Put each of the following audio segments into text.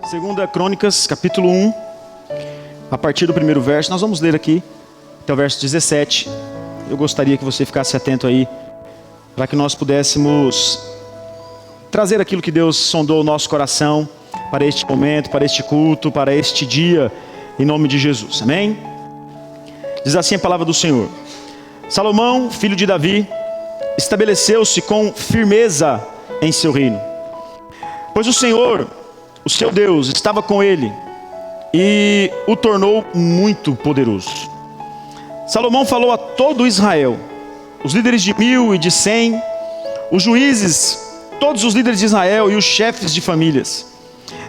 Segunda Crônicas, capítulo 1, a partir do primeiro verso. Nós vamos ler aqui até o verso 17. Eu gostaria que você ficasse atento aí, para que nós pudéssemos trazer aquilo que Deus sondou o nosso coração para este momento, para este culto, para este dia, em nome de Jesus. Amém? Diz assim a palavra do Senhor: Salomão, filho de Davi, estabeleceu-se com firmeza em seu reino, pois o Senhor, o seu Deus, estava com ele e o tornou muito poderoso. Salomão falou a todo Israel, os líderes de 1000 e de 100, os juízes, todos os líderes de Israel e os chefes de famílias.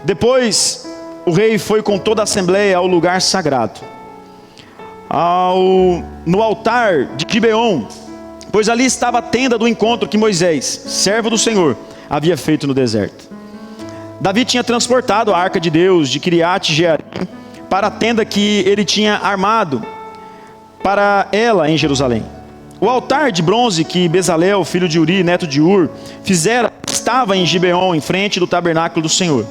Depois o rei foi com toda a assembleia ao lugar sagrado, no altar de Gibeon, pois ali estava a tenda do encontro que Moisés, servo do Senhor, havia feito no deserto. Davi tinha transportado a arca de Deus de Kiriat Jearim para a tenda que ele tinha armado para ela em Jerusalém. O altar de bronze que Bezalel, filho de Uri, neto de Ur, fizera, estava em Gibeon, em frente do tabernáculo do Senhor.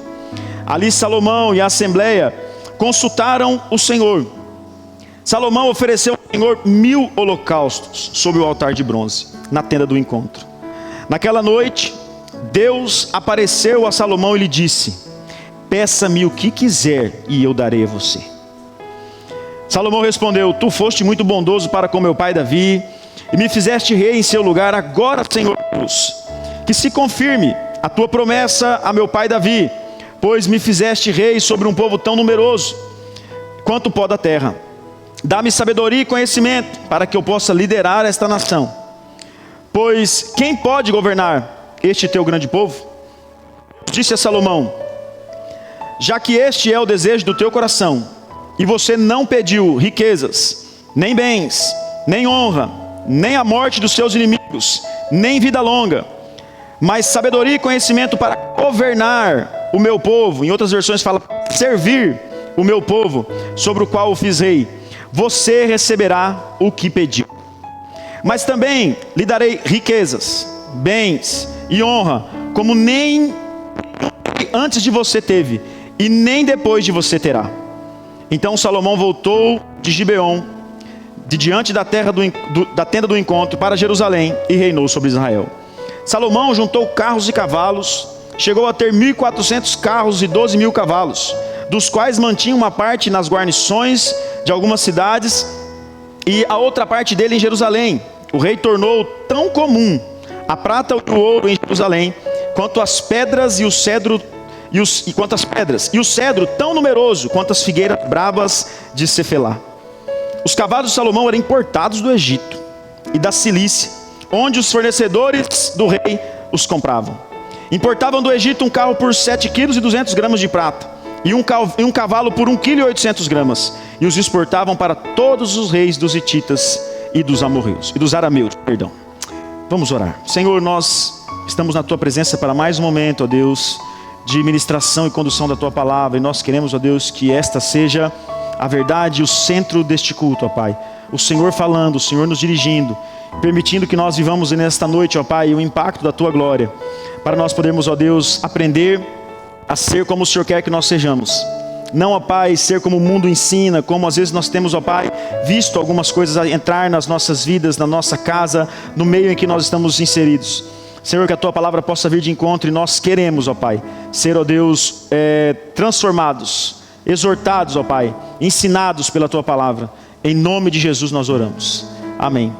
Ali Salomão e a assembleia consultaram o Senhor. Salomão ofereceu ao Senhor 1000 holocaustos sobre o altar de bronze, na tenda do encontro. Naquela noite, Deus apareceu a Salomão e lhe disse: peça-me o que quiser e eu darei a você. Salomão respondeu: tu foste muito bondoso para com meu pai Davi e me fizeste rei em seu lugar. Agora, Senhor Deus, que se confirme a tua promessa a meu pai Davi, pois me fizeste rei sobre um povo tão numeroso quanto o pó da terra. Dá-me sabedoria e conhecimento para que eu possa liderar esta nação, pois quem pode governar este teu grande povo? Disse a Salomão: já que este é o desejo do teu coração, e você não pediu riquezas, nem bens, nem honra, nem a morte dos seus inimigos, nem vida longa, mas sabedoria e conhecimento para governar o meu povo, em outras versões fala servir o meu povo, sobre o qual o fiz rei, você receberá o que pediu. Mas também lhe darei riquezas, bens e honra, como nem antes de você teve, e nem depois de você terá. Então Salomão voltou de Gibeon, de diante da tenda do encontro, para Jerusalém, e reinou sobre Israel. Salomão juntou carros e cavalos, chegou a ter 1400 carros e 12.000 cavalos, dos quais mantinha uma parte nas guarnições de algumas cidades, e a outra parte dele em Jerusalém. O rei tornou tão comum a prata e o ouro em Jerusalém, quanto as pedras e o cedro, e o cedro tão numeroso quanto as figueiras bravas de Cefelá. Os cavalos de Salomão eram importados do Egito e da Cilícia, onde os fornecedores do rei os compravam. Importavam do Egito um carro por 7,2 kg de prata, e um cavalo por 1,8 kg, e os exportavam para todos os reis dos hititas e dos amorreus, e dos arameus, perdão. Vamos orar. Senhor, nós estamos na tua presença para mais um momento, ó Deus, de ministração e condução da tua palavra, e nós queremos, ó Deus, que esta seja a verdade e o centro deste culto, ó Pai. O Senhor falando, o Senhor nos dirigindo, permitindo que nós vivamos nesta noite, ó Pai, o impacto da tua glória, para nós podermos, ó Deus, aprender a ser como o Senhor quer que nós sejamos. Não, ó Pai, ser como o mundo ensina, como às vezes nós temos, ó Pai, visto algumas coisas entrar nas nossas vidas, na nossa casa, no meio em que nós estamos inseridos. Senhor, que a tua palavra possa vir de encontro, e nós queremos, ó Pai, ser, ó Deus, transformados, exortados, ó Pai, ensinados pela tua palavra. Em nome de Jesus nós oramos. Amém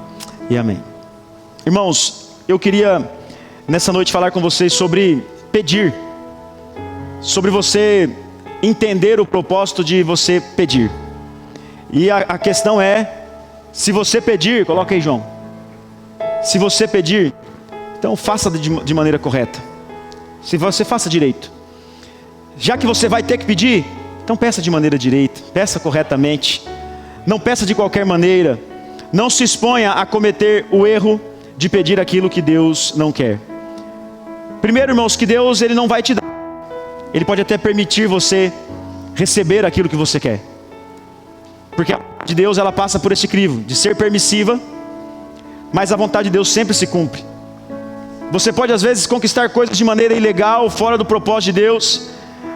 e amém. Irmãos, eu queria nessa noite falar com vocês sobre pedir, sobre você entender o propósito de você pedir. E a questão é, se você pedir, coloca aí, João. Se você pedir, então faça de maneira correta. Se você faça direito. Já que você vai ter que pedir, então peça de maneira direita, peça corretamente. Não peça de qualquer maneira. Não se exponha a cometer o erro de pedir aquilo que Deus não quer. Primeiro, irmãos, que Deus ele não vai te dar. Ele pode até permitir você receber aquilo que você quer, porque a vontade de Deus ela passa por esse crivo de ser permissiva, mas a vontade de Deus sempre se cumpre. Você pode às vezes conquistar coisas de maneira ilegal, fora do propósito de Deus,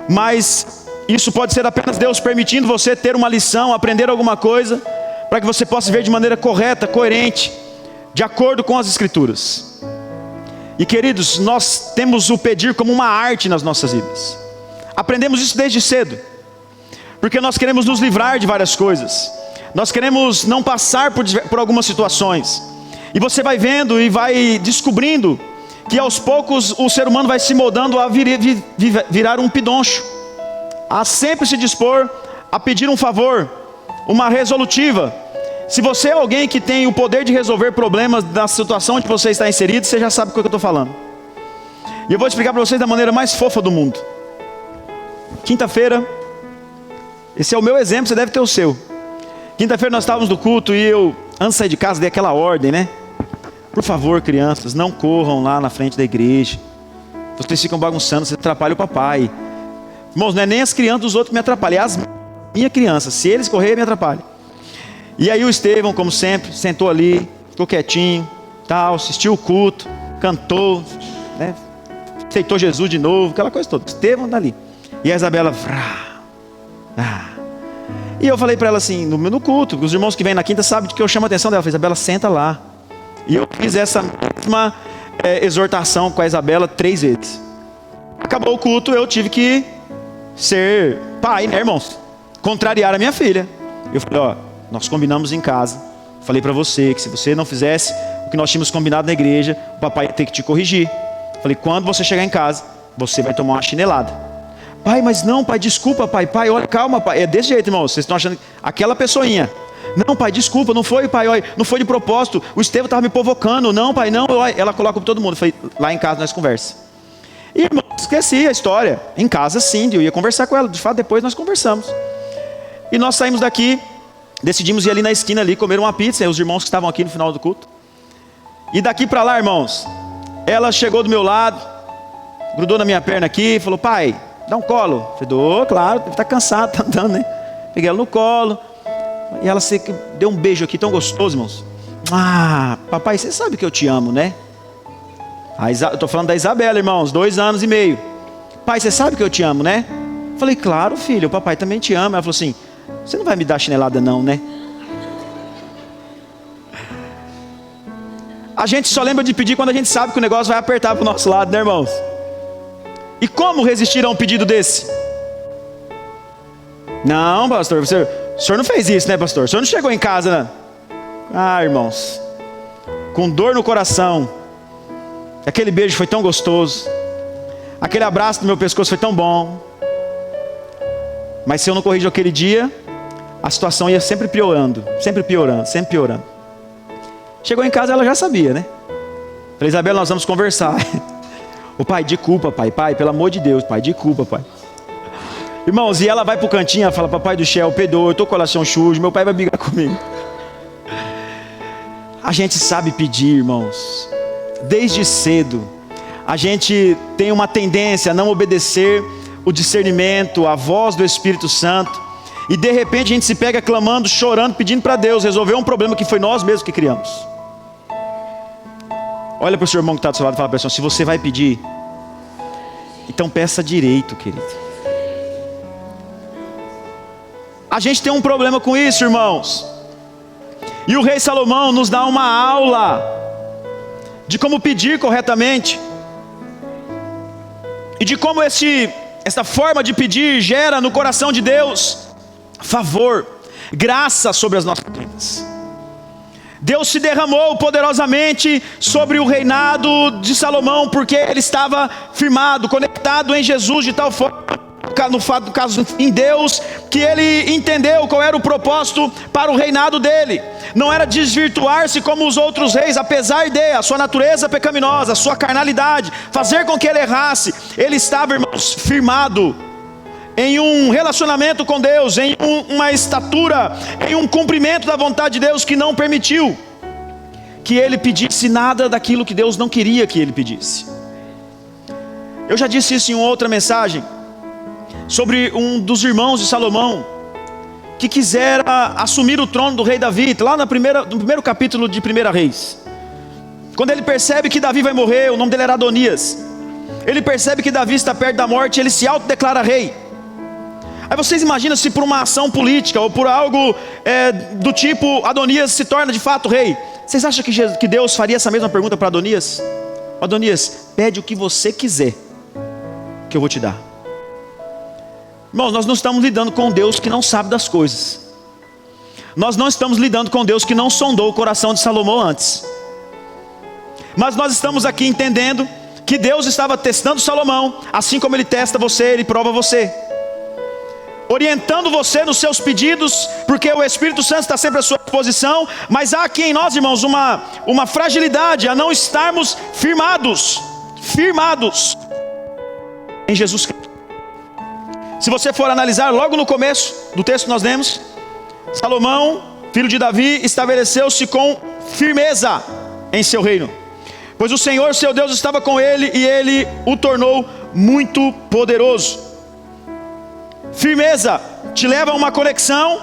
mas isso pode ser apenas Deus permitindo você ter uma lição, aprender alguma coisa, para que você possa ver de maneira correta, coerente, de acordo com as Escrituras. E queridos, nós temos o pedir como uma arte nas nossas vidas. Aprendemos isso desde cedo, porque nós queremos nos livrar de várias coisas. Nós queremos não passar por algumas situações. E você vai vendo e vai descobrindo que aos poucos o ser humano vai se moldando a virar um pidoncho, a sempre se dispor a pedir um favor, uma resolutiva. Se você é alguém que tem o poder de resolver problemas da situação onde você está inserido, você já sabe o que eu estou falando. E eu vou explicar para vocês da maneira mais fofa do mundo. Quinta-feira, esse é o meu exemplo, você deve ter o seu. Quinta-feira nós estávamos no culto e eu, antes de sair de casa, dei aquela ordem, né? Por favor, crianças, não corram lá na frente da igreja. Vocês ficam bagunçando, você atrapalha o papai. Irmãos, não é nem as crianças dos outros que me atrapalham, é as minhas crianças. Se eles correrem, me atrapalham. E aí o Estevão, como sempre, sentou ali, ficou quietinho, tal, assistiu o culto, cantou, né? Aceitou Jesus de novo, aquela coisa toda. Estevão dali. E a Isabela, E eu falei para ela assim, no culto, os irmãos que vêm na quinta sabem que eu chamo a atenção dela. Eu falei, Isabela, senta lá. E eu fiz essa mesma exortação com a Isabela 3 vezes. Acabou o culto, eu tive que ser pai, né, irmãos? Contrariar a minha filha. Eu falei, nós combinamos em casa. Falei para você que se você não fizesse o que nós tínhamos combinado na igreja, o papai ia ter que te corrigir. Falei, quando você chegar em casa, você vai tomar uma chinelada. Pai, mas não, pai, desculpa, pai, olha, calma, pai. É desse jeito, irmãos, vocês estão achando, aquela pessoinha. Não, pai, desculpa, não foi, pai, olha, não foi de propósito, o Estevão estava me provocando. Não, pai, não, olha. Ela coloca para todo mundo. Falei, lá em casa nós conversamos. E, irmão, esqueci a história. Em casa, sim, eu ia conversar com ela. De fato, depois nós conversamos. E nós saímos daqui, decidimos ir ali na esquina ali, comer uma pizza. Os irmãos que estavam aqui no final do culto. E daqui para lá, irmãos, ela chegou do meu lado, grudou na minha perna aqui, falou, pai, dá um colo. Eu falei, dou, claro, deve estar cansado, tá andando, né? Peguei ela no colo. E ela deu um beijo aqui tão gostoso, irmãos. Papai, você sabe que eu te amo, né? Eu estou falando da Isabela, irmãos, 2 anos e meio. Pai, você sabe que eu te amo, né? Falei, claro, filho, o papai também te ama. Ela falou assim, você não vai me dar chinelada não, né? A gente só lembra de pedir quando a gente sabe que o negócio vai apertar para o nosso lado, né, irmãos? E como resistir a um pedido desse? Não, pastor, o senhor não fez isso, né, pastor? O senhor não chegou em casa, né? Irmãos, com dor no coração, aquele beijo foi tão gostoso, aquele abraço no meu pescoço foi tão bom, mas se eu não corrijo aquele dia, a situação ia sempre piorando, sempre piorando, sempre piorando. Chegou em casa, ela já sabia, né? Falei, Isabela, nós vamos conversar. O pai, de culpa, pai, pelo amor de Deus, pai, de culpa, pai. Irmãos, e ela vai pro cantinho, ela fala, papai do céu, perdoa, eu tô com o coração sujo, meu pai vai brigar comigo. A gente sabe pedir, irmãos, desde cedo. A gente tem uma tendência a não obedecer o discernimento, a voz do Espírito Santo. E de repente a gente se pega clamando, chorando, pedindo para Deus resolver um problema que foi nós mesmos que criamos. Olha para o seu irmão que está do seu lado e fala para ele, se você vai pedir, então peça direito, querido. A gente tem um problema com isso, irmãos. E o rei Salomão nos dá uma aula de como pedir corretamente. E de como esta forma de pedir gera no coração de Deus favor, graça sobre as nossas vidas. Deus se derramou poderosamente sobre o reinado de Salomão, porque ele estava firmado, conectado em Jesus de tal forma, no caso em Deus, que ele entendeu qual era o propósito para o reinado dele. Não era desvirtuar-se como os outros reis, apesar de a sua natureza pecaminosa, a sua carnalidade, fazer com que ele errasse. Ele estava, irmãos, firmado em um relacionamento com Deus, em uma estatura, em um cumprimento da vontade de Deus, que não permitiu que ele pedisse nada daquilo que Deus não queria que ele pedisse. Eu já disse isso em uma outra mensagem, sobre um dos irmãos de Salomão, que quisera assumir o trono do rei Davi, lá no primeiro capítulo de 1 Reis. Quando ele percebe que Davi vai morrer, o nome dele era Adonias, ele percebe que Davi está perto da morte, ele se autodeclara rei. Aí vocês imaginam se por uma ação política ou por algo do tipo Adonias se torna de fato rei. Vocês acham que Deus faria essa mesma pergunta para Adonias? Adonias, pede o que você quiser, que eu vou te dar. Irmãos, nós não estamos lidando com Deus que não sabe das coisas. Nós não estamos lidando com Deus que não sondou o coração de Salomão antes. Mas nós estamos aqui entendendo que Deus estava testando Salomão, assim como Ele testa você, Ele prova você, orientando você nos seus pedidos, porque o Espírito Santo está sempre à sua disposição. Mas há aqui em nós, irmãos, uma fragilidade a não estarmos firmados em Jesus Cristo. Se você for analisar logo no começo do texto que nós lemos, Salomão, filho de Davi, estabeleceu-se com firmeza em seu reino, pois o Senhor seu Deus estava com ele e ele o tornou muito poderoso. Firmeza te leva a uma conexão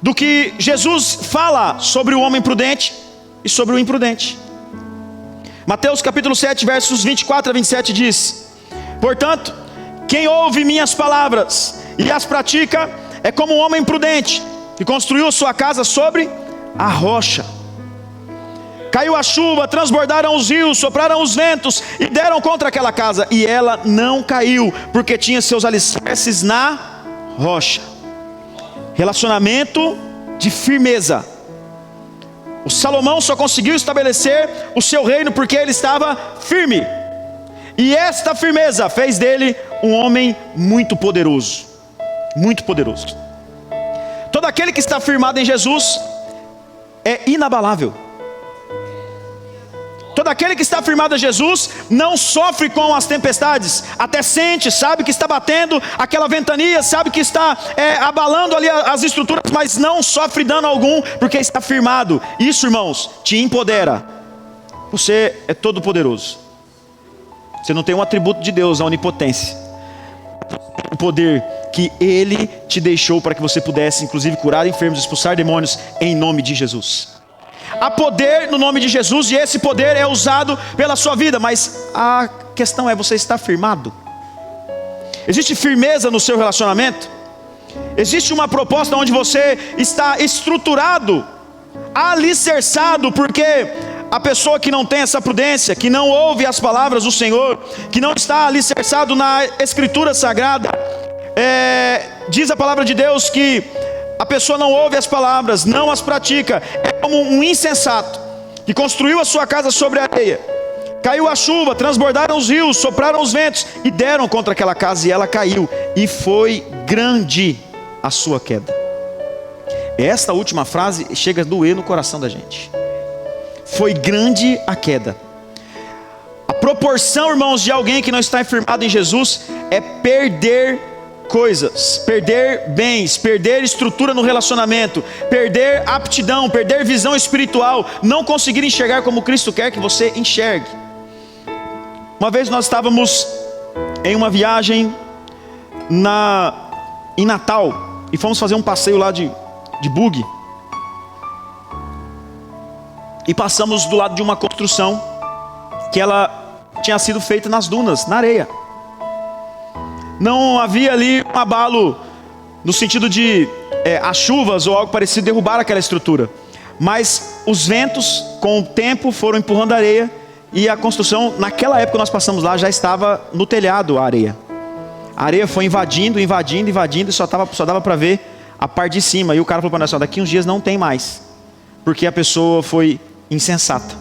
do que Jesus fala sobre o homem prudente e sobre o imprudente. Mateus capítulo 7, versos 24 a 27 diz: portanto, quem ouve minhas palavras e as pratica é como um homem prudente que construiu sua casa sobre a rocha. Caiu a chuva, transbordaram os rios, sopraram os ventos e deram contra aquela casa, e ela não caiu, porque tinha seus alicerces na rocha. Relacionamento de firmeza. O Salomão só conseguiu estabelecer o seu reino porque ele estava firme, e esta firmeza fez dele um homem muito poderoso. Muito poderoso. Todo aquele que está firmado em Jesus é inabalável. Todo aquele que está firmado em Jesus não sofre com as tempestades, até sente, sabe que está batendo aquela ventania, sabe que está abalando ali as estruturas, mas não sofre dano algum, porque está firmado. Isso, irmãos, te empodera. Você é todo poderoso. Você não tem um atributo de Deus, a onipotência, o poder que Ele te deixou para que você pudesse inclusive curar enfermos, expulsar demônios em nome de Jesus. Há poder no nome de Jesus, e esse poder é usado pela sua vida, mas a questão é: você está firmado? Existe firmeza no seu relacionamento? Existe uma proposta onde você está estruturado, alicerçado? Porque a pessoa que não tem essa prudência, que não ouve as palavras do Senhor, que não está alicerçado na Escritura Sagrada, diz a palavra de Deus que a pessoa não ouve as palavras, não as pratica, é como um insensato que construiu a sua casa sobre a areia. Caiu a chuva, transbordaram os rios, sopraram os ventos e deram contra aquela casa, e ela caiu, e foi grande a sua queda. Esta última frase chega a doer no coração da gente. Foi grande a queda. A proporção, irmãos, de alguém que não está firmado em Jesus é perder coisas, perder bens, perder estrutura no relacionamento, perder aptidão, perder visão espiritual, não conseguir enxergar como Cristo quer que você enxergue. Uma vez nós estávamos em uma viagem em Natal, e fomos fazer um passeio lá de buggy, e passamos do lado de uma construção que ela tinha sido feita nas dunas, na areia. Não havia ali um abalo no sentido de as chuvas ou algo parecido derrubar aquela estrutura, mas os ventos com o tempo foram empurrando a areia, e a construção, naquela época nós passamos lá, já estava no telhado a areia. A areia foi invadindo, e só dava para ver a parte de cima. E o cara falou para nós: daqui uns dias não tem mais, porque a pessoa foi insensata.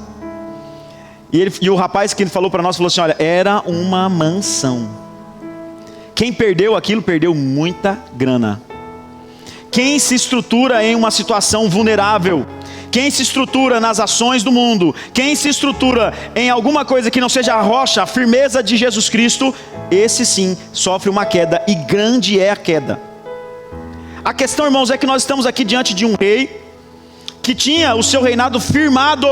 E o rapaz que ele falou para nós falou assim: olha, era uma mansão. Quem perdeu aquilo, perdeu muita grana. Quem se estrutura em uma situação vulnerável, quem se estrutura nas ações do mundo, quem se estrutura em alguma coisa que não seja a rocha, a firmeza de Jesus Cristo, esse sim sofre uma queda, e grande é a queda. A questão, irmãos, é que nós estamos aqui diante de um rei que tinha o seu reinado firmado,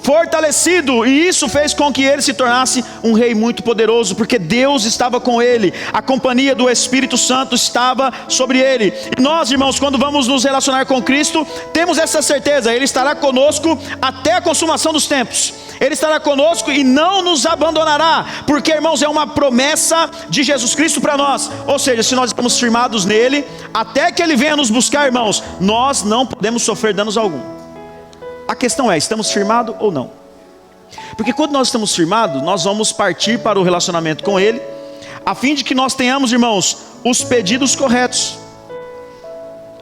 fortalecido, e isso fez com que ele se tornasse um rei muito poderoso, porque Deus estava com ele, a companhia do Espírito Santo estava sobre ele. E nós, irmãos, quando vamos nos relacionar com Cristo, temos essa certeza: Ele estará conosco até a consumação dos tempos. Ele estará conosco e não nos abandonará, porque, irmãos, é uma promessa de Jesus Cristo para nós. Ou seja, se nós estamos firmados nele, até que ele venha nos buscar, irmãos, nós não podemos sofrer danos algum. A questão é, estamos firmados ou não? Porque quando nós estamos firmados, nós vamos partir para o relacionamento com ele, a fim de que nós tenhamos, irmãos, os pedidos corretos,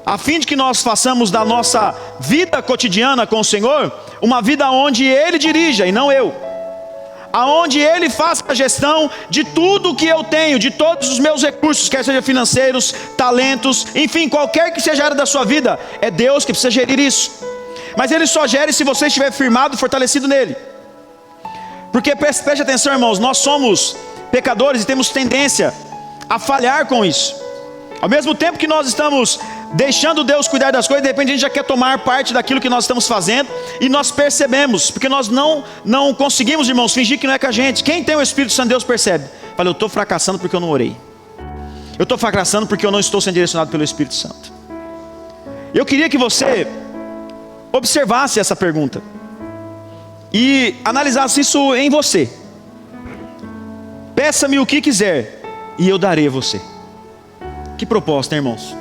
a fim de que nós façamos da nossa vida cotidiana com o Senhor uma vida onde ele dirija e não eu, aonde ele faça a gestão de tudo que eu tenho, de todos os meus recursos, quer seja financeiros, talentos, enfim, qualquer que seja a área da sua vida, é Deus que precisa gerir isso. Mas ele só gere se você estiver firmado, fortalecido nele. Porque preste atenção, irmãos, nós somos pecadores e temos tendência a falhar com isso. Ao mesmo tempo que nós estamos deixando Deus cuidar das coisas, de repente a gente já quer tomar parte daquilo que nós estamos fazendo, e nós percebemos, porque nós não conseguimos, irmãos, fingir que não é com a gente. Quem tem o Espírito Santo, Deus percebe. Fala, eu estou fracassando porque eu não orei, eu estou fracassando porque eu não estou sendo direcionado pelo Espírito Santo. Eu queria que você observasse essa pergunta e analisasse isso em você. Peça-me o que quiser e eu darei a você. Que proposta, hein, irmãos?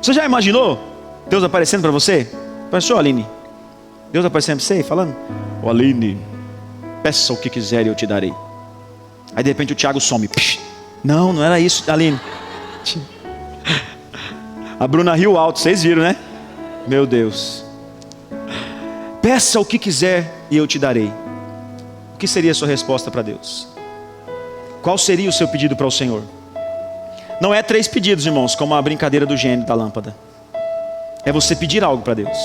Você já imaginou Deus aparecendo para você? Pensou, Aline? Deus aparecendo para você falando, ô Aline, peça o que quiser e eu te darei. Aí de repente o Tiago some. Não era isso, Aline. A Bruna riu alto, vocês viram, né? Meu Deus. Peça o que quiser e eu te darei. O que seria a sua resposta para Deus? Qual seria o seu pedido para o Senhor? Não é 3 pedidos, irmãos, como a brincadeira do gênio da lâmpada. É você pedir algo para Deus.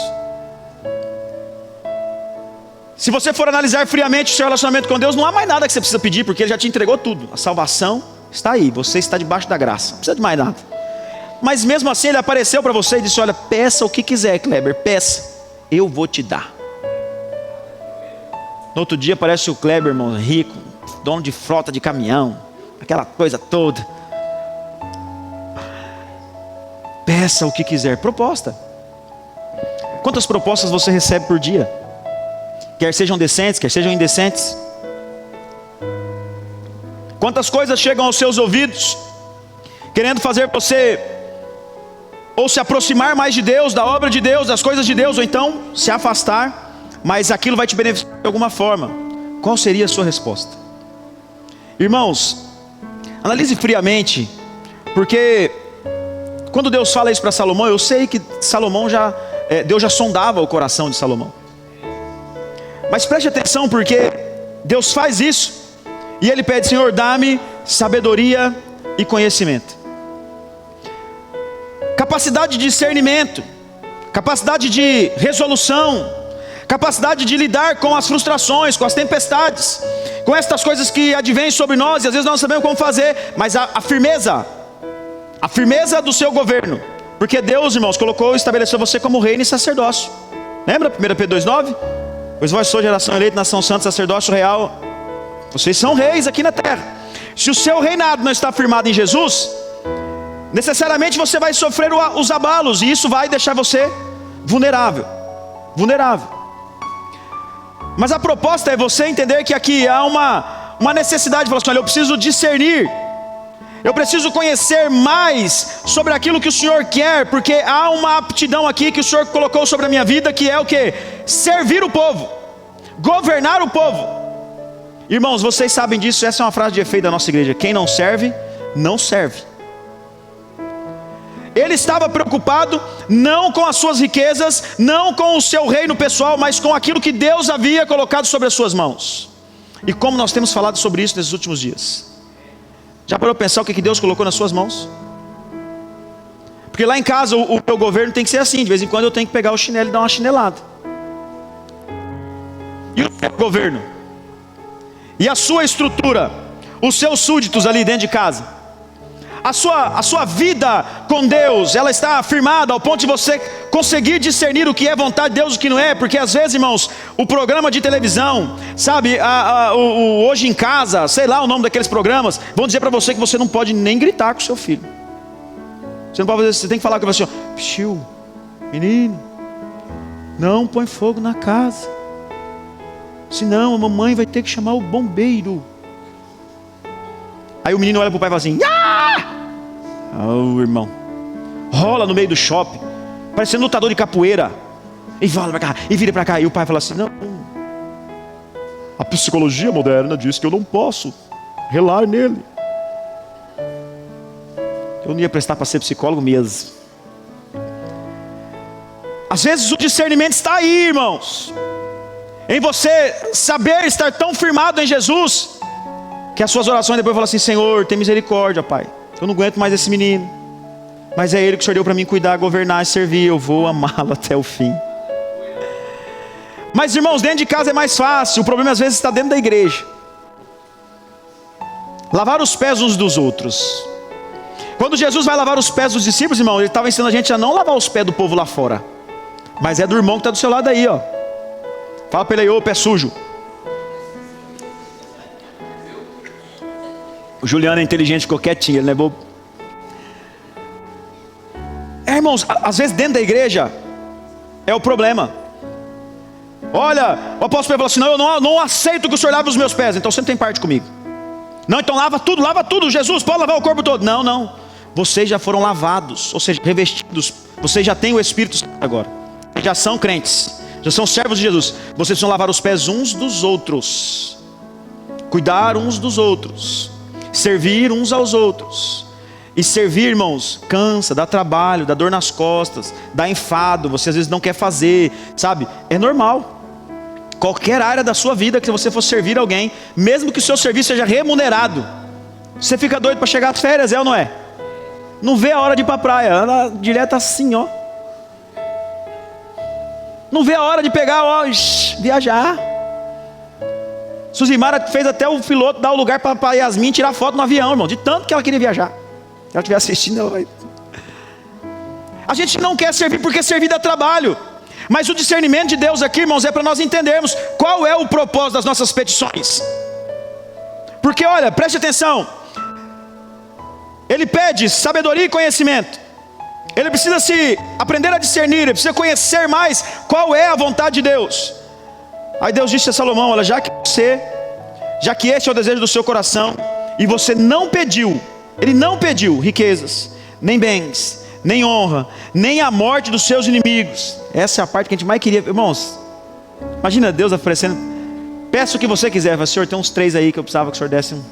Se você for analisar friamente o seu relacionamento com Deus, não há mais nada que você precisa pedir, porque Ele já te entregou tudo. A salvação está aí, você está debaixo da graça, não precisa de mais nada. Mas mesmo assim Ele apareceu para você e disse, olha, peça o que quiser, Kleber, peça, eu vou te dar. No outro dia aparece o Kleber, irmão, rico, dono de frota de caminhão, aquela coisa toda. Peça o que quiser. Proposta. Quantas propostas você recebe por dia? Quer sejam decentes, quer sejam indecentes. Quantas coisas chegam aos seus ouvidos, querendo fazer você ou se aproximar mais de Deus, da obra de Deus, das coisas de Deus, ou então se afastar, mas aquilo vai te beneficiar de alguma forma. Qual seria a sua resposta? Irmãos, analise friamente, porque quando Deus fala isso para Salomão, eu sei que Deus já sondava o coração de Salomão. Mas preste atenção, porque Deus faz isso e Ele pede, Senhor, dá-me sabedoria e conhecimento, capacidade de discernimento, capacidade de resolução, capacidade de lidar com as frustrações, com as tempestades, com estas coisas que advêm sobre nós, e às vezes nós não sabemos como fazer, mas a firmeza do seu governo, porque Deus, irmãos, estabeleceu você como reino e sacerdócio. Lembra 1 Pedro 2,9? Pois vós sois geração eleita, nação santa, sacerdócio real, vocês são reis aqui na terra. Se o seu reinado não está firmado em Jesus, necessariamente você vai sofrer os abalos, e isso vai deixar você vulnerável. Mas a proposta é você entender que aqui há uma necessidade de falar assim, olha, eu preciso discernir, eu preciso conhecer mais sobre aquilo que o Senhor quer, porque há uma aptidão aqui que o Senhor colocou sobre a minha vida, que é o quê? Servir o povo, governar o povo. Irmãos, vocês sabem disso, essa é uma frase de efeito da nossa igreja: quem não serve, não serve. Ele estava preocupado não com as suas riquezas, não com o seu reino pessoal, mas com aquilo que Deus havia colocado sobre as suas mãos. E como nós temos falado sobre isso nesses últimos dias, já parou para pensar o que Deus colocou nas suas mãos? Porque lá em casa o meu governo tem que ser assim, de vez em quando eu tenho que pegar o chinelo e dar uma chinelada. E o seu governo? E a sua estrutura? Os seus súditos ali dentro de casa? A sua vida com Deus, ela está afirmada ao ponto de você conseguir discernir o que é vontade de Deus e o que não é? Porque às vezes, irmãos, o programa de televisão, sabe, o Hoje em Casa, sei lá o nome daqueles programas, vão dizer para você que você não pode nem gritar com seu filho. Você não pode fazer, você tem que falar com ele assim, menino, não põe fogo na casa. Senão a mamãe vai ter que chamar o bombeiro. Aí o menino olha pro pai e fala assim: oh, irmão, rola no meio do shopping, parecendo lutador de capoeira, e volta pra cá, e vira pra cá. E o pai fala assim: não, a psicologia moderna diz que eu não posso relar nele. Eu não ia prestar para ser psicólogo mesmo. Às vezes o discernimento está aí, irmãos, em você saber estar tão firmado em Jesus, que as suas orações depois falam assim: Senhor, tem misericórdia, Pai, eu não aguento mais esse menino, mas é Ele que o Senhor deu para mim cuidar, governar e servir, eu vou amá-lo até o fim. Mas irmãos, dentro de casa é mais fácil, o problema às vezes está dentro da igreja. Lavar os pés uns dos outros. Quando Jesus vai lavar os pés dos discípulos, irmão, Ele estava ensinando a gente a não lavar os pés do povo lá fora, mas é do irmão que está do seu lado aí, ó. Fala para ele aí: ô pé sujo. O Juliano é inteligente, ficou quietinho, ele não é bobo. Irmãos, às vezes dentro da igreja é o problema. Olha, o apóstolo Pedro falou assim: não, eu não aceito que o Senhor lave os meus pés, então você não tem parte comigo. Não, então lava tudo, Jesus pode lavar o corpo todo. Não, vocês já foram lavados, ou seja, revestidos, vocês já têm o Espírito Santo agora, já são crentes, já são servos de Jesus. Vocês precisam lavar os pés uns dos outros, cuidar uns dos outros, servir uns aos outros. E servir, irmãos, cansa, dá trabalho, dá dor nas costas, dá enfado, você às vezes não quer fazer, sabe? É normal. Qualquer área da sua vida que você for servir alguém, mesmo que o seu serviço seja remunerado, você fica doido para chegar às férias, é ou não é? Não vê a hora de ir para a praia, anda direto assim, ó. Não vê a hora de pegar, ó, viajar. Suzimara fez até o piloto dar o lugar para Yasmin tirar foto no avião, irmão, de tanto que ela queria viajar. Se ela estiver assistindo, ela vai. A gente não quer servir porque servir dá trabalho. Mas o discernimento de Deus aqui, irmãos, é para nós entendermos qual é o propósito das nossas petições. Porque olha, preste atenção, Ele pede sabedoria e conhecimento. Ele precisa aprender a discernir, ele precisa conhecer mais qual é a vontade de Deus. Aí Deus disse a Salomão: olha, já que este é o desejo do seu coração, e você não pediu, ele não pediu riquezas, nem bens, nem honra, nem a morte dos seus inimigos. Essa é a parte que a gente mais queria. Irmãos, imagina Deus oferecendo: peça o que você quiser. Fala: Senhor, tem uns 3 aí que eu precisava que o Senhor desse um.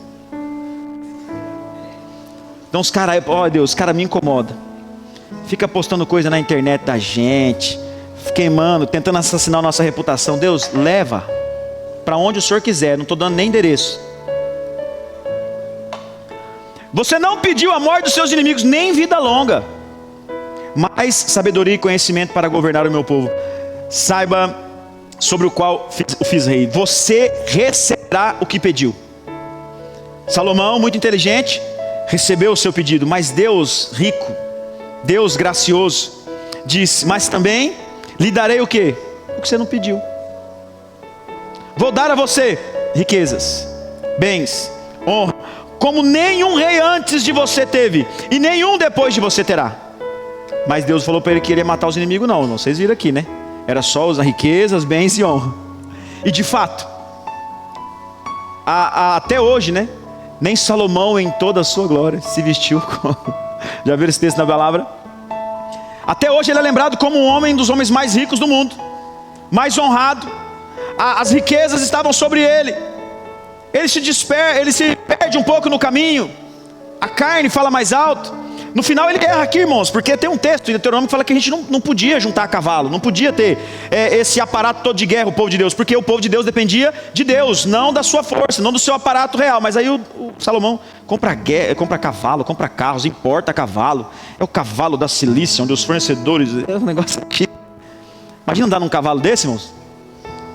Então os caras, ó Deus, os caras me incomodam, fica postando coisa na internet da gente, queimando, tentando assassinar a nossa reputação. Deus, leva para onde o Senhor quiser, não estou dando nem endereço. Você não pediu a morte dos seus inimigos, nem vida longa, mas sabedoria e conhecimento para governar o meu povo. Saiba sobre o qual o fiz rei. Você receberá o que pediu. Salomão, muito inteligente, recebeu o seu pedido. Mas Deus rico, Deus gracioso, disse: mas também lhe darei o quê? O que você não pediu. Vou dar a você riquezas, bens, honra, como nenhum rei antes de você teve, e nenhum depois de você terá. Mas Deus falou para ele que ele ia matar os inimigos. Não, vocês viram aqui, né? Era só as riquezas, bens e honra. E de fato, até hoje, né? Nem Salomão em toda a sua glória se vestiu como... Já viram esse texto na palavra? Até hoje ele é lembrado como um homem dos homens mais ricos do mundo, mais honrado. As riquezas estavam sobre ele. Ele se perde um pouco no caminho. A carne fala mais alto. No final ele erra aqui, irmãos, porque tem um texto em Deuteronômio que fala que a gente não podia juntar cavalo, não podia ter esse aparato todo de guerra, o povo de Deus, porque o povo de Deus dependia de Deus, não da sua força, não do seu aparato real. Mas aí o Salomão compra cavalo, compra carros, importa cavalo. É o cavalo da Cilícia, onde os fornecedores... É um negócio aqui. Imagina andar num cavalo desse, irmãos.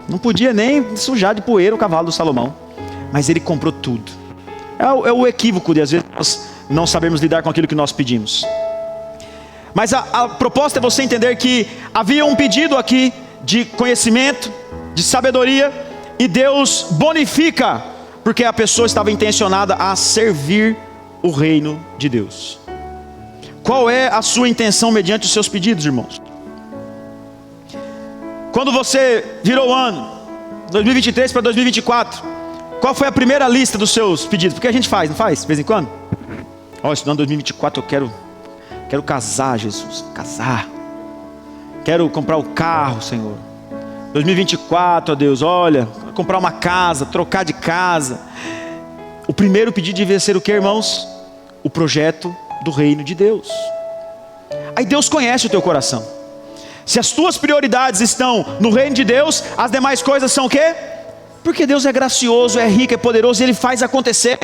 Não podia nem sujar de poeira o cavalo do Salomão. Mas ele comprou tudo. É o equívoco de às vezes nós não sabemos lidar com aquilo que nós pedimos. Mas a proposta é você entender que havia um pedido aqui de conhecimento, de sabedoria, e Deus bonifica, porque a pessoa estava intencionada a servir o reino de Deus. Qual é a sua intenção mediante os seus pedidos, irmãos? Quando você virou o ano, 2023 para 2024. Qual foi a primeira lista dos seus pedidos? Porque a gente faz, não faz? De vez em quando? Ó, estudando 2024 eu quero casar, Jesus. Casar. Quero comprar o carro, Senhor. 2024, ó Deus, olha, comprar uma casa, trocar de casa. O primeiro pedido devia ser o que, irmãos? O projeto do reino de Deus. Aí Deus conhece o teu coração. Se as tuas prioridades estão no reino de Deus, as demais coisas são o quê? Porque Deus é gracioso, é rico, é poderoso e Ele faz acontecer.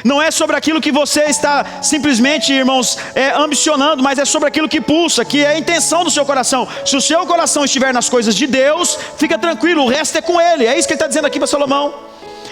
Não é sobre aquilo que você está simplesmente, irmãos, ambicionando, mas é sobre aquilo que pulsa, que é a intenção do seu coração. Se o seu coração estiver nas coisas de Deus, fica tranquilo, o resto é com Ele. É isso que Ele está dizendo aqui para Salomão.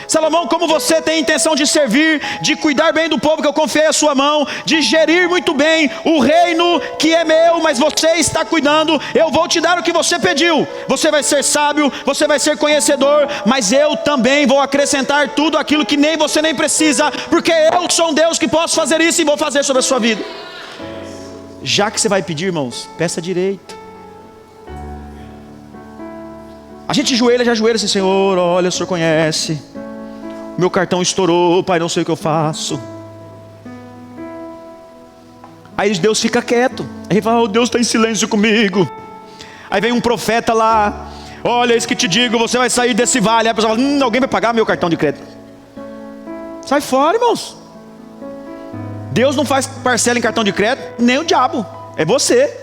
Salomão, como você tem intenção de servir, de cuidar bem do povo que eu confiei à sua mão, de gerir muito bem o reino que é meu, mas você está cuidando, eu vou te dar o que você pediu. Você vai ser sábio, você vai ser conhecedor, mas eu também vou acrescentar tudo aquilo que nem você nem precisa, porque eu sou um Deus que posso fazer isso e vou fazer sobre a sua vida. Já que você vai pedir, irmãos, peça direito. A gente já ajoelha assim: Senhor, olha, o Senhor conhece. Meu cartão estourou, Pai, não sei o que eu faço. Aí Deus fica quieto. Aí ele fala: oh, Deus está em silêncio comigo. Aí vem um profeta lá: olha, isso que te digo, você vai sair desse vale. Aí a pessoa fala: alguém vai pagar meu cartão de crédito. Sai fora, irmãos. Deus não faz parcela em cartão de crédito, nem o diabo, é você.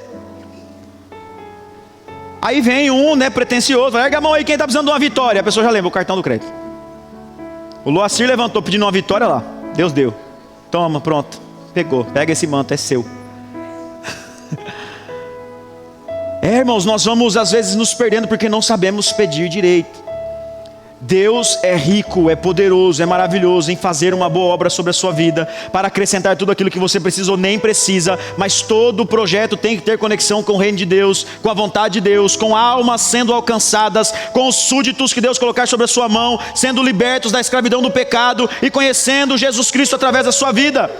Aí vem um, pretencioso: erga a mão aí quem está precisando de uma vitória. A pessoa já lembra o cartão do crédito. O Loacir levantou pedindo uma vitória lá. Deus deu. Toma, pronto. Pegou. Pega esse manto, é seu. Irmãos, nós vamos às vezes nos perdendo porque não sabemos pedir direito. Deus é rico, é poderoso, é maravilhoso em fazer uma boa obra sobre a sua vida, para acrescentar tudo aquilo que você precisa ou nem precisa, mas todo o projeto tem que ter conexão com o reino de Deus, com a vontade de Deus, com almas sendo alcançadas, com os súditos que Deus colocar sobre a sua mão, sendo libertos da escravidão do pecado e conhecendo Jesus Cristo através da sua vida.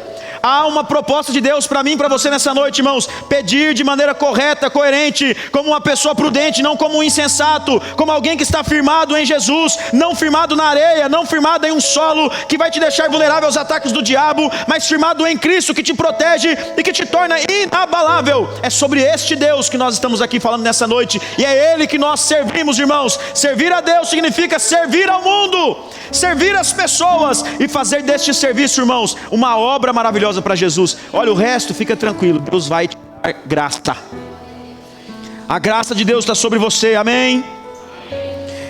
Há uma proposta de Deus para mim e para você nessa noite, irmãos. Pedir de maneira correta, coerente, como uma pessoa prudente, não como um insensato, como alguém que está firmado em Jesus, não firmado na areia, não firmado em um solo que vai te deixar vulnerável aos ataques do diabo, mas firmado em Cristo, que te protege e que te torna inabalável. É sobre este Deus que nós estamos aqui falando nessa noite, e é Ele que nós servimos, irmãos. Servir a Deus significa servir ao mundo, servir as pessoas e fazer deste serviço, irmãos, uma obra maravilhosa para Jesus. Olha, o resto fica tranquilo, Deus vai te dar graça. A graça de Deus está sobre você, amém?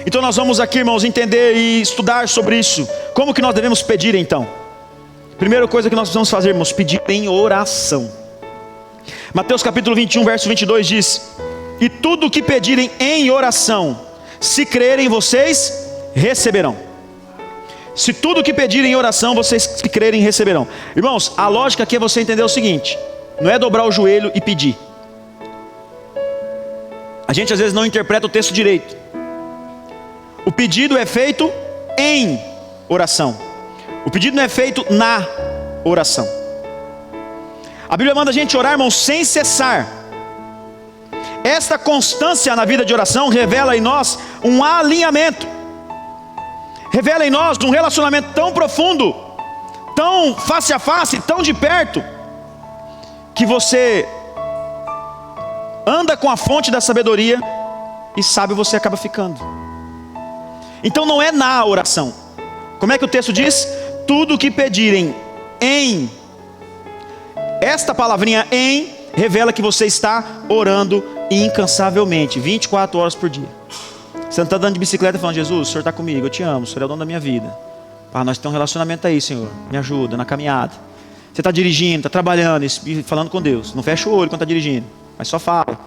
Então nós vamos aqui, irmãos, entender e estudar sobre isso. Como que nós devemos pedir então? Primeira coisa que nós precisamos fazer, irmãos, pedir em oração. Mateus capítulo 21, verso 22 diz: e tudo o que pedirem em oração, se crerem, vocês receberão. Se tudo que pedirem em oração, vocês que crerem receberão. Irmãos, a lógica aqui é você entender o seguinte: não é dobrar o joelho e pedir. A gente às vezes não interpreta o texto direito. O pedido é feito em oração. O pedido não é feito na oração. A Bíblia manda a gente orar, irmãos, sem cessar. Esta constância na vida de oração revela em nós um alinhamento. Revela em nós um relacionamento tão profundo, tão face a face, tão de perto, que você anda com a fonte da sabedoria e sabe, você acaba ficando. Então não é na oração. Como é que o texto diz? Tudo que pedirem em. Esta palavrinha em revela que você está orando incansavelmente, 24 horas por dia. Você não está andando de bicicleta falando: Jesus, o Senhor está comigo, eu te amo, o Senhor é o dono da minha vida. Nós temos um relacionamento aí, Senhor, me ajuda na caminhada. Você está dirigindo, está trabalhando, falando com Deus. Não fecha o olho quando está dirigindo, mas só fala.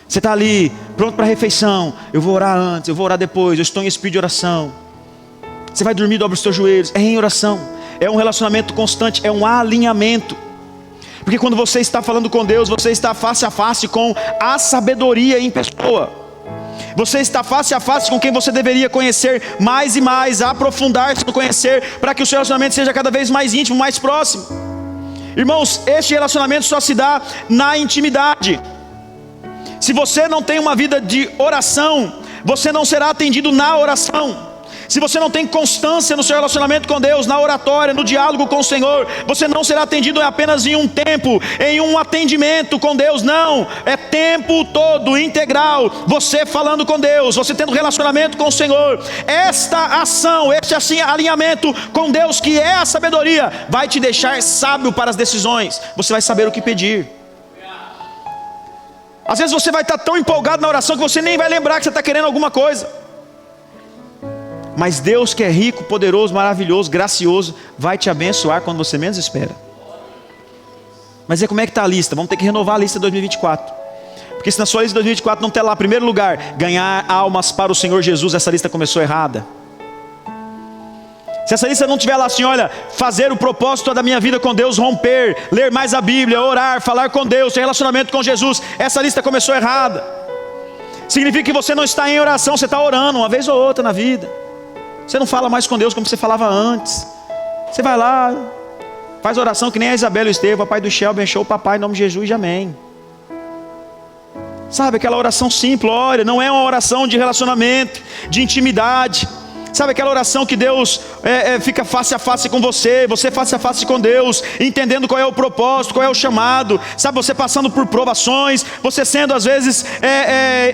Você está ali, pronto para a refeição: eu vou orar antes, eu vou orar depois, eu estou em espírito de oração. Você vai dormir, dobra os seus joelhos, é em oração. É um relacionamento constante, é um alinhamento. Porque quando você está falando com Deus, você está face a face com a sabedoria em pessoa. Você está face a face com quem você deveria conhecer mais e mais, aprofundar-se no conhecer, para que o seu relacionamento seja cada vez mais íntimo, mais próximo. Irmãos, este relacionamento só se dá na intimidade. Se você não tem uma vida de oração, você não será atendido na oração. Se você não tem constância no seu relacionamento com Deus, na oratória, no diálogo com o Senhor, você não será atendido apenas em um tempo, em um atendimento com Deus. Não, é tempo todo, integral, você falando com Deus, você tendo relacionamento com o Senhor. Esta ação, este assim, alinhamento com Deus, que é a sabedoria, vai te deixar sábio para as decisões. Você vai saber o que pedir. Às vezes você vai estar tão empolgado na oração que você nem vai lembrar que você está querendo alguma coisa. Mas Deus, que é rico, poderoso, maravilhoso, gracioso, vai te abençoar quando você menos espera. Mas como é que está a lista? Vamos ter que renovar a lista de 2024. Porque se na sua lista de 2024 não tem lá, em primeiro lugar, ganhar almas para o Senhor Jesus, essa lista começou errada. Se essa lista não tiver lá assim, olha, fazer o propósito da minha vida com Deus, romper, ler mais a Bíblia, orar, falar com Deus, ter relacionamento com Jesus, essa lista começou errada. Significa que você não está em oração, você está orando uma vez ou outra na vida. Você não fala mais com Deus como você falava antes. Você vai lá, faz oração que nem a Isabela e o Estevão, papai do céu, abençoa o papai em nome de Jesus, amém. Sabe, aquela oração simples, olha, não é uma oração de relacionamento, de intimidade. Sabe aquela oração que Deus fica face a face com você, você face a face com Deus, entendendo qual é o propósito, qual é o chamado. Sabe, você passando por provações, você sendo às vezes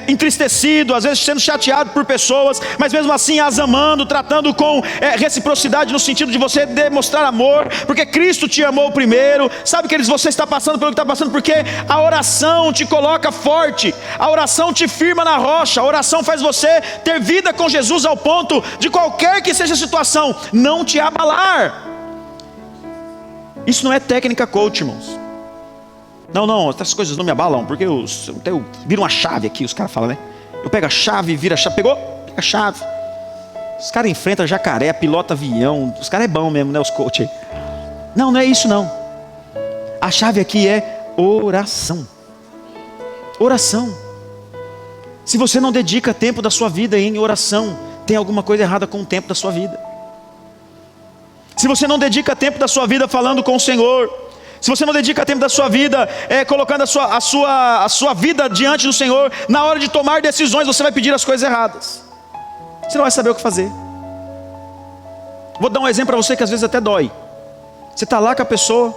entristecido, às vezes sendo chateado por pessoas, mas mesmo assim as amando, tratando com reciprocidade, no sentido de você demonstrar amor, porque Cristo te amou primeiro. Sabe, queridos, você está passando pelo que está passando, porque a oração te coloca forte, a oração te firma na rocha, a oração faz você ter vida com Jesus ao ponto de qualquer que seja a situação, não te abalar. Isso não é técnica coach, irmãos. Não, essas coisas não me abalam, porque eu viro uma chave aqui, os caras falam, né? Eu pego a chave, vira a chave, pegou? Pega a chave. Os caras enfrentam jacaré, pilota avião, os caras é bom mesmo, né, os coach aí. Não é isso não. A chave aqui é oração. Oração. Se você não dedica tempo da sua vida em oração, tem alguma coisa errada com o tempo da sua vida. Se você não dedica tempo da sua vida falando com o Senhor, se você não dedica tempo da sua vida colocando a sua vida diante do Senhor, na hora de tomar decisões você vai pedir as coisas erradas. Você não vai saber o que fazer. Vou dar um exemplo para você que às vezes até dói. Você está lá com a pessoa,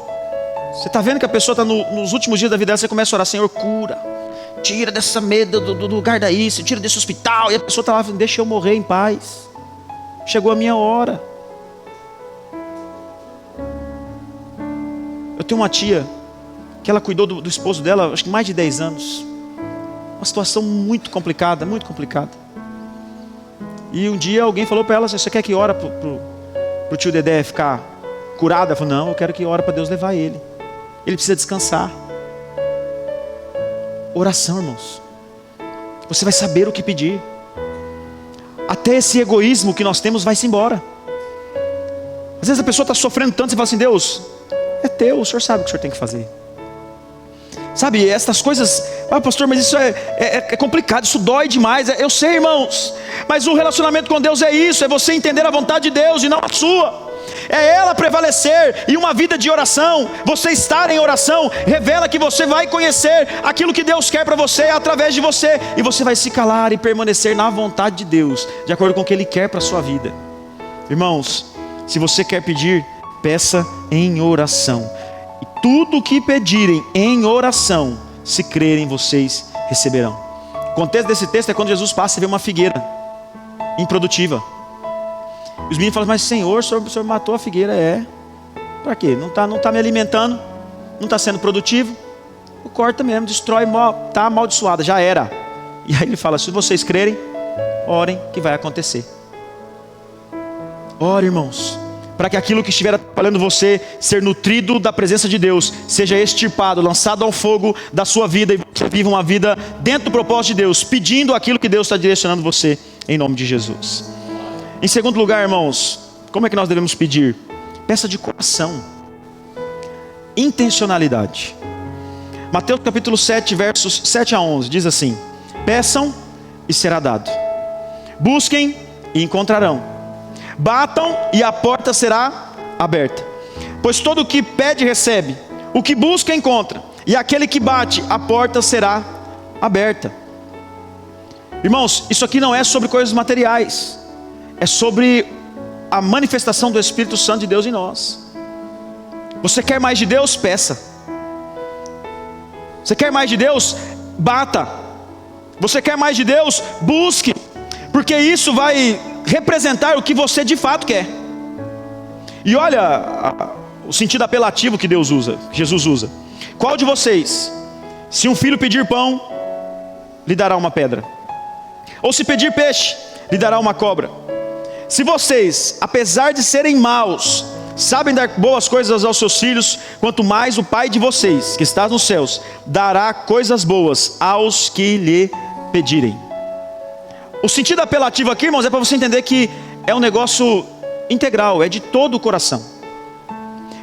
você está vendo que a pessoa está nos últimos dias da vida dela, você começa a orar, Senhor, cura, tira dessa medo do lugar daí, tira desse hospital. E a pessoa está lá, deixa eu morrer em paz, chegou a minha hora. Eu tenho uma tia que ela cuidou do esposo dela, acho que mais de 10 anos. Uma situação muito complicada, muito complicada. E um dia alguém falou para ela, você quer que ora pro tio Dedé ficar curado? Ela falou, não, eu quero que ora para Deus levar ele. Ele precisa descansar. Oração, irmãos. Você vai saber o que pedir. Até esse egoísmo que nós temos vai-se embora. Às vezes a pessoa está sofrendo tanto, você fala assim, Deus, é teu, o Senhor sabe o que o Senhor tem que fazer. Sabe, essas coisas, pastor, mas isso é complicado, isso dói demais. Eu sei, irmãos, mas o relacionamento com Deus é isso, é você entender a vontade de Deus e não a sua. É ela prevalecer, e uma vida de oração, você estar em oração, revela que você vai conhecer aquilo que Deus quer para você através de você, e você vai se calar e permanecer na vontade de Deus, de acordo com o que Ele quer para a sua vida. Irmãos, se você quer pedir, peça em oração, e tudo o que pedirem em oração, se crerem, vocês receberão. O contexto desse texto é quando Jesus passa e vê uma figueira improdutiva. Os meninos falam, mas Senhor, o Senhor matou a figueira. Para quê? Não está me alimentando, não está sendo produtivo. Corta mesmo, destrói, está amaldiçoada, já era. E aí ele fala, se vocês crerem, orem que vai acontecer. Ore, irmãos, para que aquilo que estiver atrapalhando você ser nutrido da presença de Deus, seja extirpado, lançado ao fogo da sua vida, e você viva uma vida dentro do propósito de Deus, pedindo aquilo que Deus está direcionando você, em nome de Jesus. Em segundo lugar, irmãos, como é que nós devemos pedir? Peça de coração, intencionalidade. Mateus capítulo 7, versos 7 a 11, diz assim: peçam e será dado, busquem e encontrarão, batam e a porta será aberta. Pois todo o que pede recebe, o que busca encontra, e aquele que bate, a porta será aberta. Irmãos, isso aqui não é sobre coisas materiais, é sobre a manifestação do Espírito Santo de Deus em nós. Você quer mais de Deus? Peça. Você quer mais de Deus? Bata. Você quer mais de Deus? Busque. Porque isso vai representar o que você de fato quer. E olha o sentido apelativo que Deus usa, que Jesus usa. Qual de vocês, se um filho pedir pão, lhe dará uma pedra? Ou se pedir peixe, lhe dará uma cobra? Se vocês, apesar de serem maus, sabem dar boas coisas aos seus filhos, quanto mais o Pai de vocês, que está nos céus, dará coisas boas aos que lhe pedirem. O sentido apelativo aqui, irmãos, é para você entender que é um negócio integral, é de todo o coração.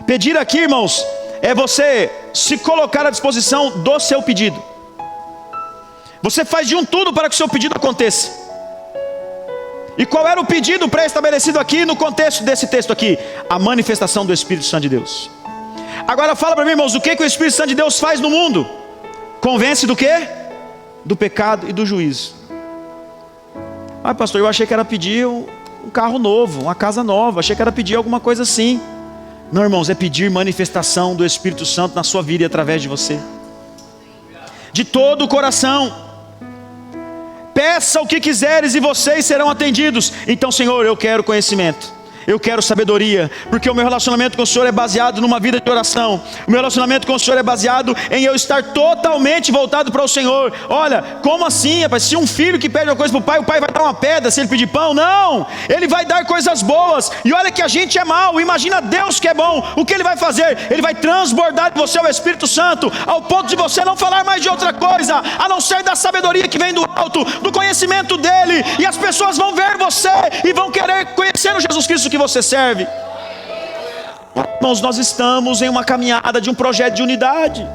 Pedir aqui, irmãos, é você se colocar à disposição do seu pedido. Você faz de um tudo para que o seu pedido aconteça. E qual era o pedido pré-estabelecido aqui no contexto desse texto aqui? A manifestação do Espírito Santo de Deus. Agora fala para mim, irmãos, o que o Espírito Santo de Deus faz no mundo? Convence do quê? Do pecado e do juízo. Ah, pastor, eu achei que era pedir um carro novo, uma casa nova, achei que era pedir alguma coisa assim. Não, irmãos, é pedir manifestação do Espírito Santo na sua vida e através de você. De todo o coração. Peça o que quiseres e vocês serão atendidos. Então, Senhor, eu quero conhecimento, eu quero sabedoria, porque o meu relacionamento com o Senhor é baseado numa vida de oração. O meu relacionamento com o Senhor é baseado em eu estar totalmente voltado para o Senhor. Olha, como assim, rapaz? Se um filho que pede uma coisa para o pai vai dar uma pedra se ele pedir pão? Não, ele vai dar coisas boas. E olha que a gente é mau, imagina Deus que é bom. O que ele vai fazer? Ele vai transbordar de você o Espírito Santo, ao ponto de você não falar mais de outra coisa, a não ser da sabedoria que vem do alto, do conhecimento dele. E as pessoas vão ver você e vão querer conhecer o Jesus Cristo que você serve. Irmãos, nós estamos em uma caminhada de um projeto de unidade.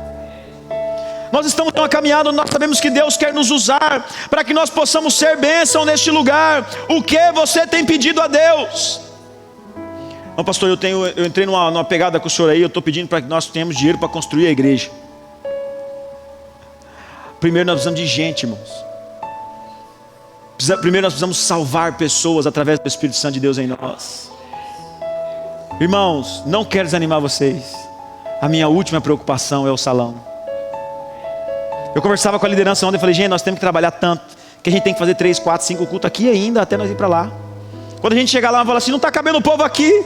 Nós estamos em uma caminhada onde nós sabemos que Deus quer nos usar para que nós possamos ser bênção neste lugar. O que você tem pedido a Deus? Não, pastor, eu entrei numa pegada com o senhor aí. Eu estou pedindo para que nós tenhamos dinheiro para construir a igreja. Primeiro nós precisamos de gente, irmãos. Primeiro nós precisamos salvar pessoas através do Espírito Santo de Deus em nós. Irmãos, não quero desanimar vocês. A minha última preocupação é o salão. Eu conversava com a liderança ontem e falei, gente, nós temos que trabalhar tanto que a gente tem que fazer 3, 4, 5 cultos aqui ainda, até nós ir para lá. Quando a gente chegar lá, fala assim, não está cabendo o povo aqui.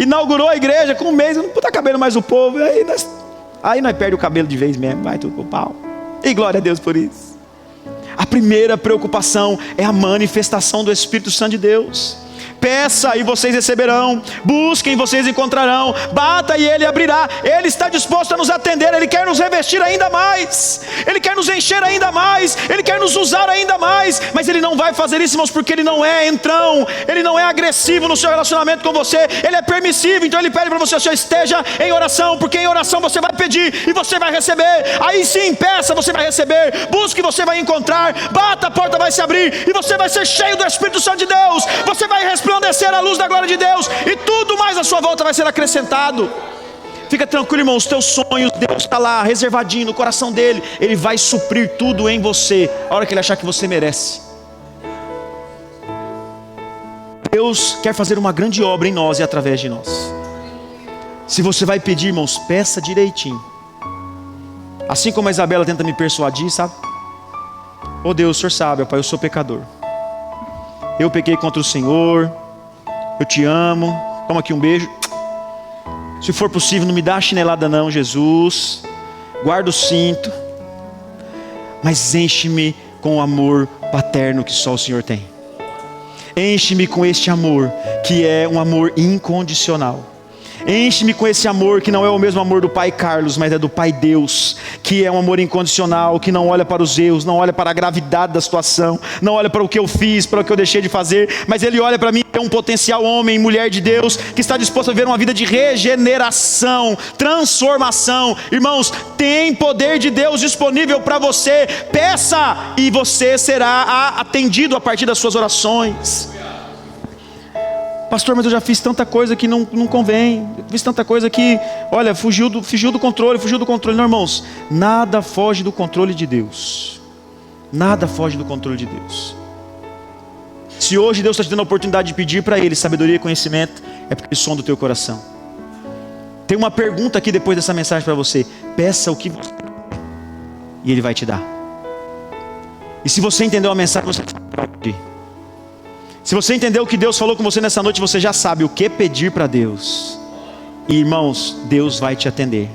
Inaugurou a igreja com um mês, não está cabendo mais o povo. Aí nós perdemos o cabelo de vez mesmo, vai tudo pro pau. E glória a Deus por isso. A primeira preocupação é a manifestação do Espírito Santo de Deus. Peça e vocês receberão, busquem e vocês encontrarão, bata e Ele abrirá. Ele está disposto a nos atender, Ele quer nos revestir ainda mais, Ele quer nos encher ainda mais, Ele quer nos usar ainda mais. Mas Ele não vai fazer isso, irmãos, porque Ele não é entrão, Ele não é agressivo no seu relacionamento com você, Ele é permissivo. Então Ele pede para você esteja em oração, porque em oração você vai pedir e você vai receber. Aí sim, peça, você vai receber, busque, você vai encontrar, bata, a porta vai se abrir e você vai ser cheio do Espírito Santo de Deus. Você vai resplandecer a luz da glória de Deus e tudo mais à sua volta vai ser acrescentado. Fica tranquilo, irmão, os teus sonhos, Deus está lá reservadinho no coração dele. Ele vai suprir tudo em você a hora que Ele achar que você merece. Deus quer fazer uma grande obra em nós e através de nós. Se você vai pedir, irmãos, peça direitinho. Assim como a Isabela tenta me persuadir, sabe? Oh Deus, o Senhor sabe, Pai, eu sou pecador. Eu pequei contra o Senhor. Eu te amo. Toma aqui um beijo. Se for possível, não me dá a chinelada não, Jesus. Guarda o cinto. Mas enche-me com o amor paterno que só o Senhor tem. Enche-me com este amor, que é um amor incondicional. Enche-me com esse amor que não é o mesmo amor do Pai Carlos, mas é do Pai Deus, que é um amor incondicional, que não olha para os erros, não olha para a gravidade da situação, não olha para o que eu fiz, para o que eu deixei de fazer, mas Ele olha para mim, é um potencial homem, mulher de Deus, que está disposto a viver uma vida de regeneração, transformação. Irmãos, tem poder de Deus disponível para você. Peça e você será atendido a partir das suas orações. Pastor, mas eu já fiz tanta coisa que não convém. Eu fiz tanta coisa que, olha, fugiu do controle. Não, irmãos, nada foge do controle de Deus. Nada foge do controle de Deus. Se hoje Deus está te dando a oportunidade de pedir para Ele sabedoria e conhecimento, é porque Ele sonda o teu coração. Tem uma pergunta aqui depois dessa mensagem para você. Peça o que você quer e Ele vai te dar. E se você entendeu a mensagem, você vai pedir. Se você entendeu o que Deus falou com você nessa noite, você já sabe o que pedir para Deus. E irmãos, Deus vai te atender.